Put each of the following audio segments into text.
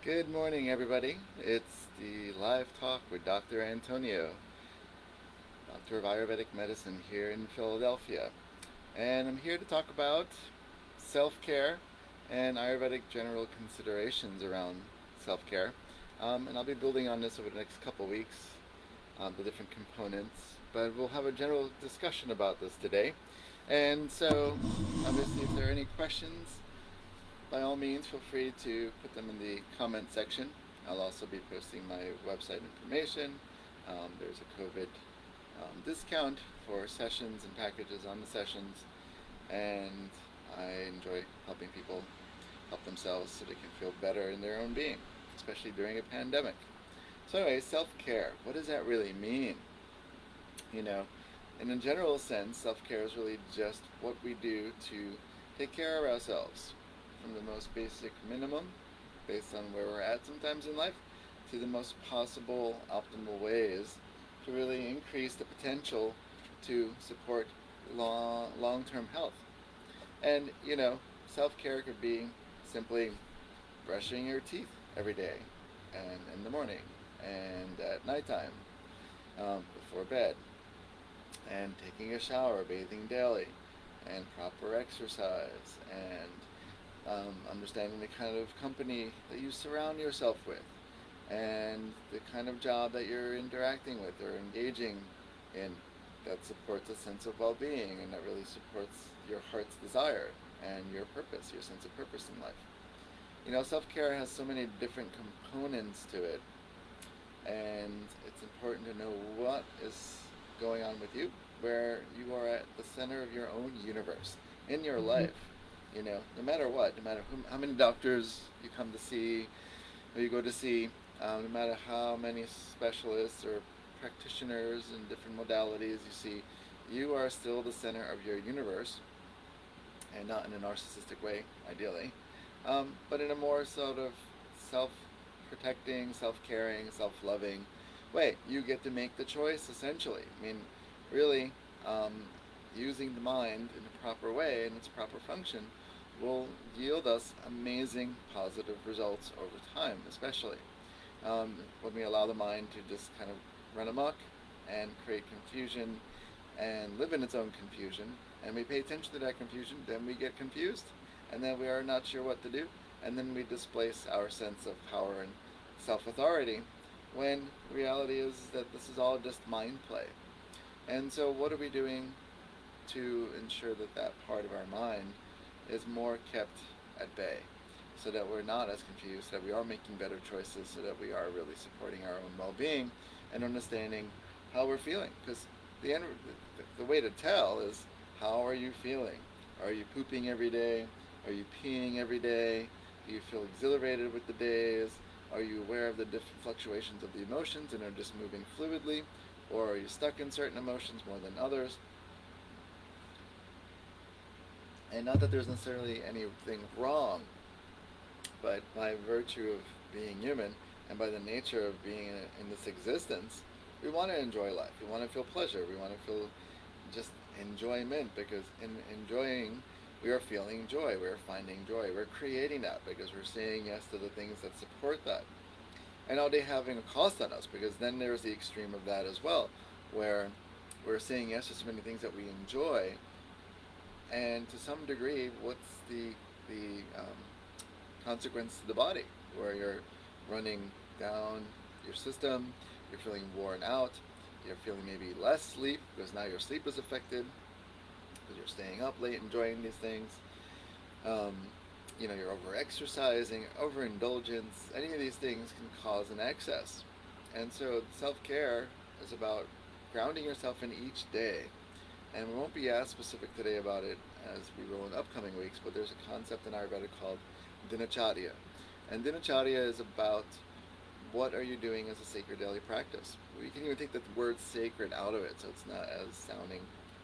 Good morning, everybody. It's the live talk with Dr. Antonio, Doctor of Ayurvedic Medicine here in Philadelphia. And I'm here to talk about self care and Ayurvedic general considerations around self care. And I'll be building on this over the next couple weeks, the different components. But we'll have a general discussion about this today. And so, obviously, if there are any questions, by all means, feel free to put them in the comment section. I'll also be posting my website information. There's a COVID discount for sessions and packages on the sessions, and I enjoy helping people help themselves so they can feel better in their own being, especially during a pandemic. So, anyway, self care. What does that really mean? You know, in a general sense, self care is really just what we do to take care of ourselves from the most basic minimum, based on where we're at sometimes in life, to the most possible optimal ways to really increase the potential to support long term health. And, self care could be simply brushing your teeth every day, and in the morning, and at nighttime, before bed, and taking a shower, bathing daily, and proper exercise, and understanding the kind of company that you surround yourself with, and the kind of job that you're interacting with or engaging in that supports a sense of well being and that really supports your heart's desire and your purpose, your sense of purpose in life. Self care has so many different components to it, and it's important to know what is going on with you, where you are at the center of your own universe in your life. No matter what, no matter how many doctors you come to see or you go to see, no matter how many specialists or practitioners in different modalities you see, you are still the center of your universe, and not in a narcissistic way, ideally, but in a more sort of self-protecting, self-caring, self-loving way. You get to make the choice, essentially. Really, using the mind in a proper way and its proper function will yield us amazing positive results over time, especially when we allow the mind to just kind of run amok and create confusion and live in its own confusion, and we pay attention to that confusion, then we get confused, and then we are not sure what to do, and then we displace our sense of power and self-authority, when reality is that this is all just mind play. And so what are we doing to ensure that that part of our mind is more kept at bay, so that we're not as confused, that we are making better choices, so that we are really supporting our own well-being and understanding how we're feeling? Because the way to tell is, how are you feeling? Are you pooping every day? Are you peeing every day? Do you feel exhilarated with the days? Are you aware of the different fluctuations of the emotions and are just moving fluidly? Or are you stuck in certain emotions more than others? And not that there's necessarily anything wrong, but by virtue of being human and by the nature of being in this existence, we want to enjoy life. We want to feel pleasure. We want to feel just enjoyment, because in enjoying, we are feeling joy. We're finding joy. We're creating that because we're saying yes to the things that support that. And are they having a cost on us? Because then there's the extreme of that as well, where we're saying yes to so many things that we enjoy, and to some degree, what's the consequence to the body, where you're running down your system, you're feeling worn out, you're feeling maybe less sleep because now your sleep is affected because you're staying up late enjoying these things. You're over-exercising, overindulgence. Any of these things can cause an excess. And so self-care is about grounding yourself in each day. And we won't be as specific today about it as we will in upcoming weeks, but there's a concept in Ayurveda called dinacharya. And dinacharya is about what are you doing as a sacred daily practice. We can even take the word sacred out of it, so it's not as sounding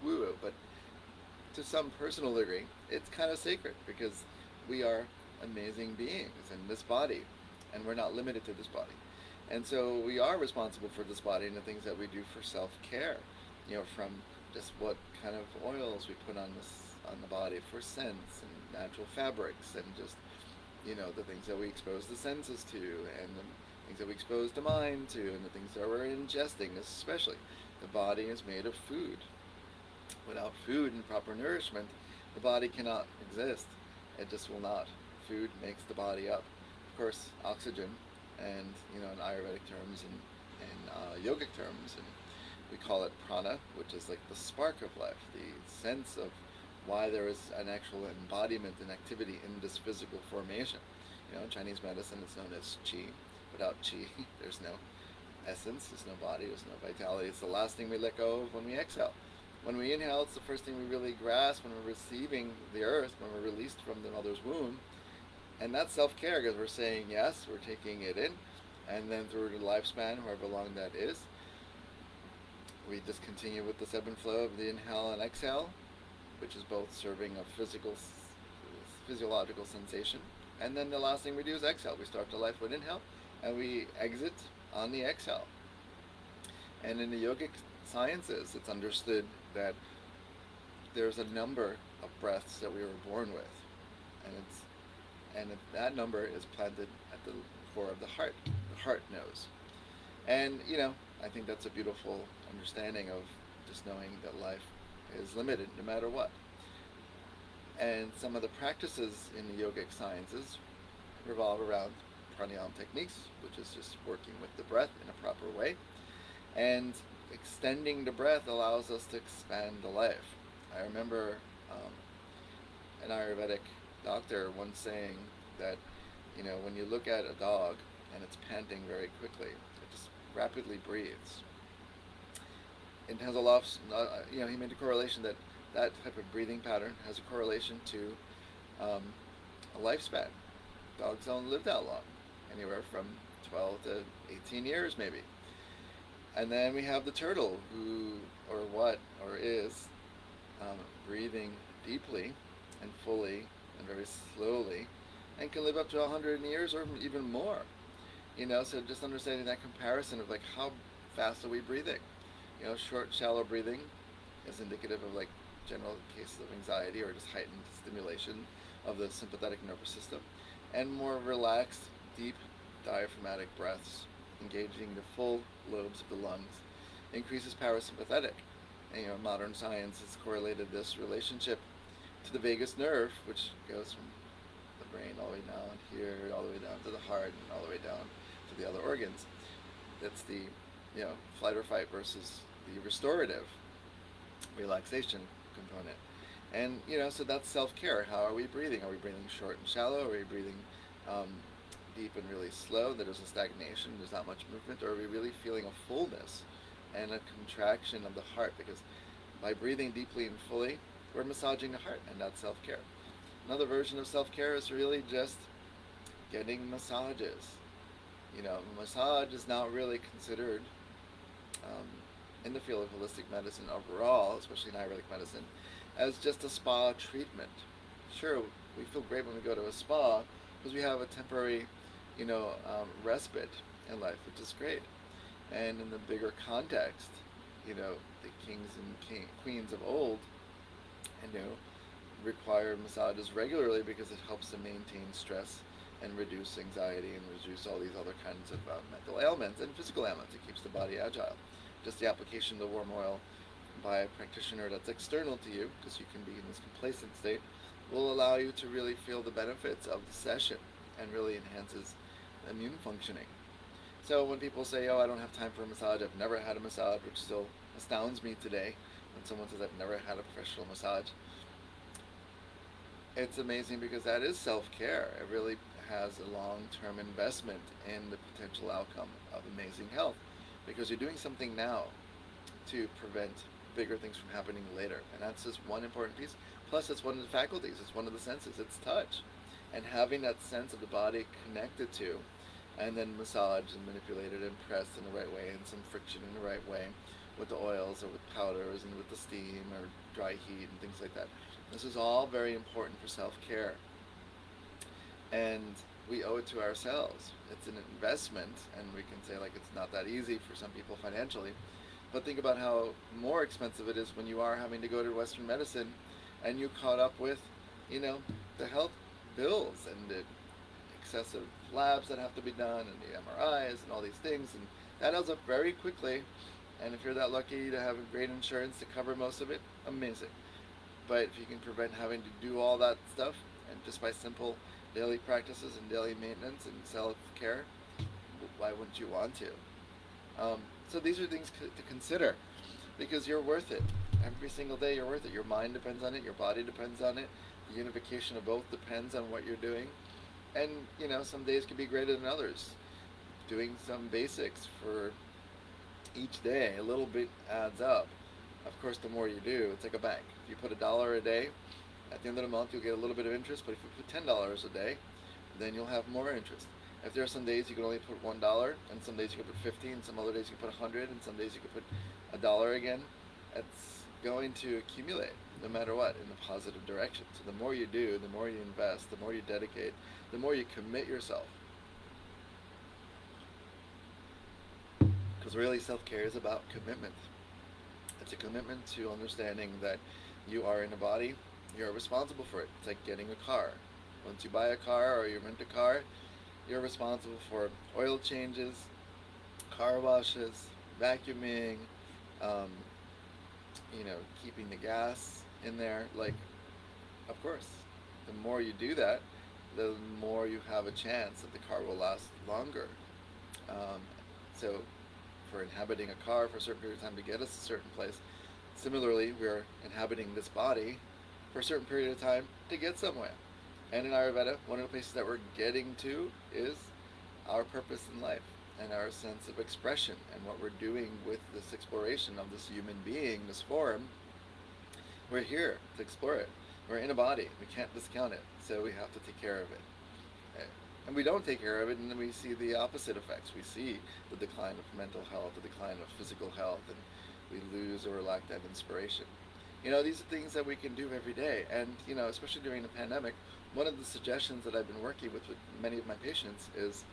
woo-woo, but to some personal degree, it's kind of sacred, because we are amazing beings in this body, and we're not limited to this body. And so we are responsible for this body and the things that we do for self-care, from just what kind of oils we put on the body for scents and natural fabrics, and just the things that we expose the senses to, and the things that we expose the mind to, and the things that we're ingesting, especially. The body is made of food. Without food and proper nourishment, the body cannot exist. It just will not. Food makes the body up. Of course, oxygen, and in Ayurvedic terms and yogic terms, and we call it prana, which is like the spark of life, the sense of why there is an actual embodiment and activity in this physical formation. In Chinese medicine, it's known as qi. Without qi, there's no essence, there's no body, there's no vitality. It's the last thing we let go of when we exhale. When we inhale, it's the first thing we really grasp when we're receiving the earth, when we're released from the mother's womb. And that's self-care, because we're saying yes, we're taking it in, and then through the lifespan, however long that is, we just continue with the ebb and flow of the inhale and exhale, which is both serving a physiological sensation. And then the last thing we do is exhale. We start the life with inhale, and we exit on the exhale. And in the yogic sciences, it's understood that there's a number of breaths that we were born with, and that number is planted at the core of the heart. The heart knows, and I think that's a beautiful understanding of just knowing that life is limited no matter what. And some of the practices in the yogic sciences revolve around pranayama techniques, which is just working with the breath in a proper way. And extending the breath allows us to expand the life. I remember an Ayurvedic doctor once saying that, when you look at a dog and it's panting very quickly, it just rapidly breathes. It has a lot of, he made a correlation that type of breathing pattern has a correlation to a lifespan. Dogs don't live that long, anywhere from 12 to 18 years maybe. And then we have the turtle, who, is breathing deeply and fully and very slowly, and can live up to 100 years or even more. So just understanding that comparison of like how fast are we breathing. Short, shallow breathing is indicative of like general cases of anxiety or just heightened stimulation of the sympathetic nervous system, and more relaxed, deep, diaphragmatic breaths, engaging the full lobes of the lungs, increases parasympathetic. And modern science has correlated this relationship to the vagus nerve, which goes from the brain all the way down here, all the way down to the heart, and all the way down to the other organs. That's the flight or fight versus the restorative relaxation component. And so that's self-care. How are we breathing? Are we breathing short and shallow? Are we breathing deep and really slow, that there's a stagnation, there's not much movement? Or are we really feeling a fullness and a contraction of the heart? Because by breathing deeply and fully, we're massaging the heart, and that's self-care. Another version of self-care is really just getting massages. Massage is not really considered in the field of holistic medicine overall, especially in Ayurvedic medicine, as just a spa treatment. Sure, we feel great when we go to a spa because we have a temporary, respite in life, which is great. And in the bigger context, the kings and queens of old, require massages regularly because it helps to maintain stress and reduce anxiety and reduce all these other kinds of mental ailments and physical ailments. It keeps the body agile. Just the application of the warm oil by a practitioner that's external to you, because you can be in this complacent state, will allow you to really feel the benefits of the session and really enhances immune functioning. So when people say, I don't have time for a massage, I've never had a massage, which still astounds me today when someone says I've never had a professional massage, it's amazing because that is self-care. It really has a long-term investment in the potential outcome of amazing health, because you're doing something now to prevent bigger things from happening later. And that's just one important piece. Plus, it's one of the faculties, it's one of the senses, it's touch. And having that sense of the body connected to, and then massaged and manipulated and pressed in the right way, and some friction in the right way with the oils or with powders and with the steam or dry heat and things like that. This is all very important for self-care. And we owe it to ourselves. It's an investment, and we can say like it's not that easy for some people financially, but think about how more expensive it is when you are having to go to Western medicine and you caught up with, the health bills and the excessive labs that have to be done, and the MRIs and all these things, and that adds up very quickly. And if you're that lucky to have a great insurance to cover most of it, amazing. But if you can prevent having to do all that stuff, and just by simple daily practices and daily maintenance and self-care, why wouldn't you want to? So these are things to consider, because you're worth it. Every single day you're worth it. Your mind depends on it, your body depends on it, the unification of both depends on what you're doing. And some days can be greater than others. Doing some basics for each day, a little bit adds up. Of course, the more you do, it's like a bank. If you put $1 a day, at the end of the month you'll get a little bit of interest, but if you put $10 a day, then you'll have more interest. If there are some days you can only put $1, and some days you can put 50, and some other days you can put 100, and some days you can put $1 again, it's going to accumulate no matter what in a positive direction. So the more you do, the more you invest, the more you dedicate, the more you commit yourself. Because really self-care is about commitment. It's a commitment to understanding that you are in a body, you're responsible for it. It's like getting a car. Once you buy a car or you rent a car, you're responsible for oil changes, car washes, vacuuming, keeping the gas in there. Like, of course, the more you do that, the more you have a chance that the car will last longer. So for inhabiting a car for a certain period of time to get us a certain place, similarly, we're inhabiting this body for a certain period of time to get somewhere. And in Ayurveda, one of the places that we're getting to is our purpose in life and our sense of expression and what we're doing with this exploration of this human being, this form. We're here to explore it. We're in a body. We can't discount it. So we have to take care of it. And we don't take care of it, and then we see the opposite effects. We see the decline of mental health, the decline of physical health, and we lose or lack that inspiration. These are things that we can do every day. And, especially during the pandemic, one of the suggestions that I've been working with many of my patients is,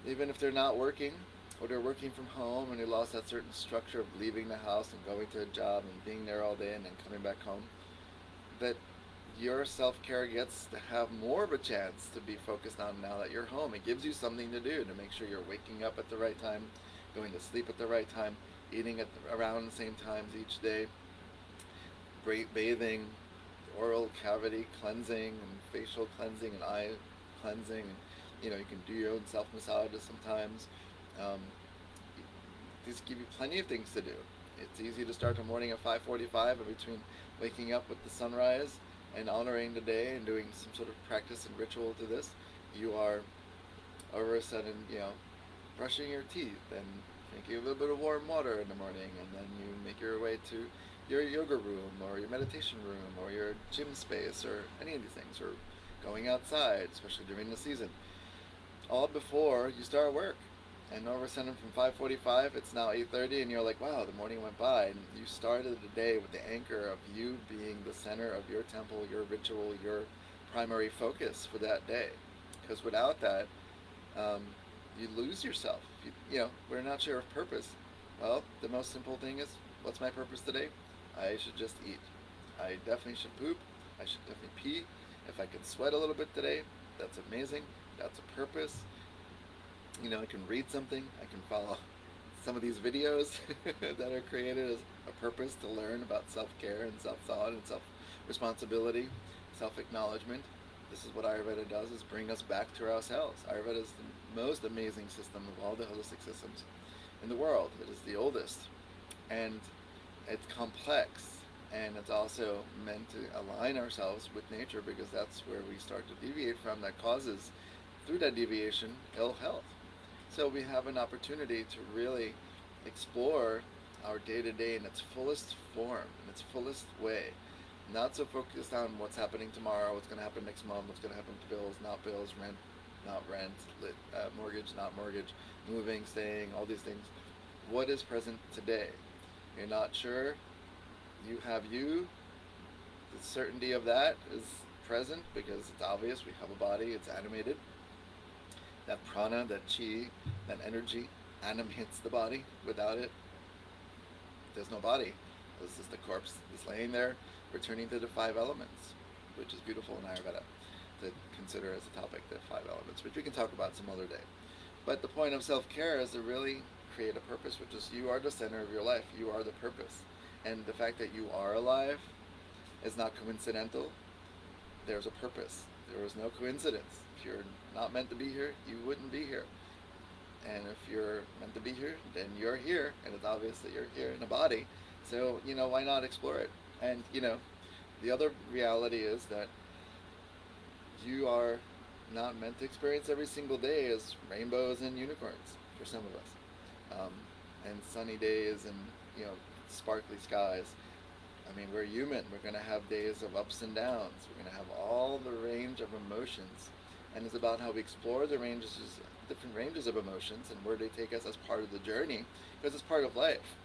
even if they're not working, or they're working from home and they lost that certain structure of leaving the house and going to a job and being there all day and then coming back home, that your self-care gets to have more of a chance to be focused on now that you're home. It gives you something to do to make sure you're waking up at the right time, going to sleep at the right time, eating at around the same times each day, bathing, oral cavity cleansing and facial cleansing and eye cleansing, and you can do your own self-massages sometimes. These give you plenty of things to do. It's easy to start the morning at 5:45, and between waking up with the sunrise and honoring the day and doing some sort of practice and ritual to this, you are over a sudden, brushing your teeth and drinking a little bit of warm water in the morning, and then you make your way to your yoga room or your meditation room or your gym space or any of these things, or going outside, especially during the season, all before you start work. And all of a sudden from 5:45, it's now 8:30, and you're like, wow, the morning went by, and you started the day with the anchor of you being the center of your temple, your ritual, your primary focus for that day. Because without that, you lose yourself. We're not sure of purpose. Well, the most simple thing is, what's my purpose today? I should just eat. I definitely should poop. I should definitely pee. If I can sweat a little bit today, that's amazing. That's a purpose. I can read something. I can follow some of these videos that are created as a purpose to learn about self-care and self-thought and self-responsibility, self-acknowledgement. This is what Ayurveda does, is bring us back to ourselves. Ayurveda is the most amazing system of all the holistic systems in the world. It is the oldest, and it's complex, and it's also meant to align ourselves with nature, because that's where we start to deviate from, that causes, through that deviation, ill health. So we have an opportunity to really explore our day-to-day in its fullest form, in its fullest way. Not so focused on what's happening tomorrow, what's going to happen next month, what's going to happen to bills, not bills, rent, not rent, mortgage, not mortgage, moving, staying, all these things. What is present today? You're not sure? You have you. The certainty of that is present because it's obvious. We have a body, it's animated. That prana, that chi, that energy animates the body. Without it, there's no body. This is the corpse that's laying there, returning to the 5 elements, which is beautiful in Ayurveda. To consider as a topic, the 5 elements, which we can talk about some other day. But the point of self-care is to really create a purpose, which is you are the center of your life. You are the purpose. And the fact that you are alive is not coincidental. There's a purpose. There was no coincidence. If you're not meant to be here, you wouldn't be here. And if you're meant to be here, then you're here. And it's obvious that you're here in a body. So, why not explore it? And, the other reality is that you are not meant to experience every single day as rainbows and unicorns for some of us, and sunny days and sparkly skies. I mean, we're human. We're going to have days of ups and downs. We're going to have all the range of emotions, and it's about how we explore the different ranges of emotions, and where they take us as part of the journey, because it's part of life.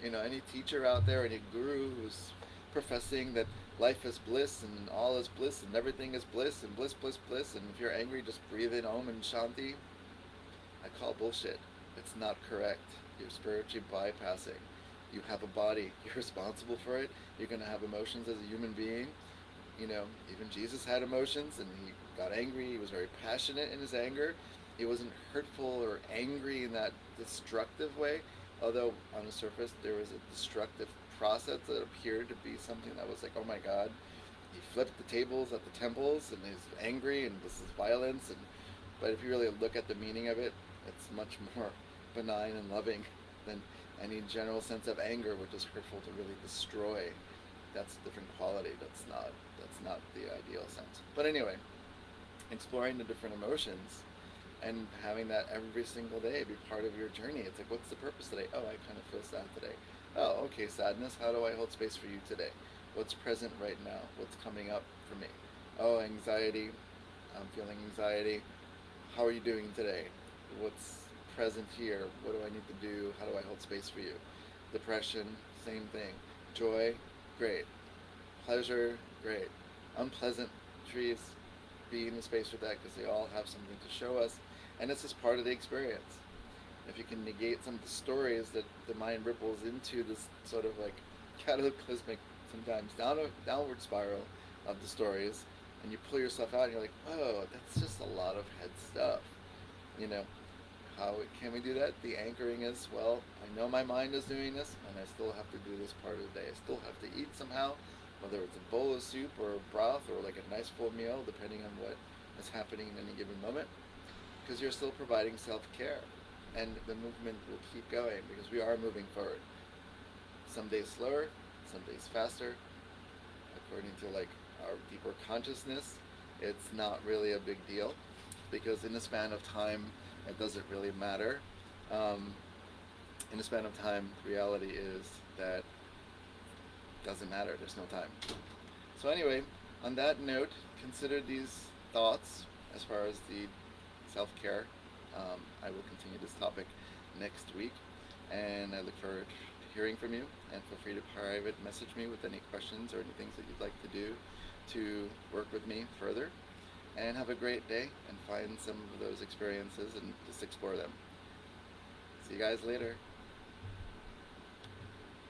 Any teacher out there, any guru who's professing that life is bliss and all is bliss and everything is bliss and bliss, bliss, bliss, and if you're angry, just breathe in Om and Shanti, I call bullshit. It's not correct. You're spiritually bypassing. You have a body. You're responsible for it. You're going to have emotions as a human being. Even Jesus had emotions, and he got angry. He was very passionate in his anger. He wasn't hurtful or angry in that destructive way, although on the surface there was a destructive process that appeared to be something that was like, oh my God, he flipped the tables at the temples and he's angry and this is violence. But if you really look at the meaning of it, it's much more benign and loving than any general sense of anger, which is hurtful to really destroy. That's a different quality. That's not the ideal sense. But anyway, exploring the different emotions and having that every single day be part of your journey. It's like, what's the purpose today? Oh, I kind of feel sad today. Oh, okay, sadness. How do I hold space for you today? What's present right now? What's coming up for me? Oh, anxiety. I'm feeling anxiety. How are you doing today? What's present here? What do I need to do? How do I hold space for you? Depression, same thing. Joy, great. Pleasure, great. Unpleasant trees, be in the space with that, because they all have something to show us, and it's just part of the experience. If you can negate some of the stories that the mind ripples into this sort of like cataclysmic, sometimes downward spiral of the stories, and you pull yourself out and you're like, whoa, that's just a lot of head stuff. How can we do that? The anchoring is, well, I know my mind is doing this, and I still have to do this part of the day. I still have to eat somehow, whether it's a bowl of soup or broth or like a nice full meal, depending on what is happening in any given moment, because you're still providing self-care. And the movement will keep going because we are moving forward. Some days slower, some days faster. According to like our deeper consciousness, it's not really a big deal, because in the span of time, it doesn't really matter. In the span of time, reality is that it doesn't matter. There's no time. So anyway, on that note, consider these thoughts as far as the self-care. I will continue this topic next week, and I look forward to hearing from you, and feel free to private message me with any questions or any things that you'd like to do to work with me further. And have a great day, and find some of those experiences and just explore them. See you guys later.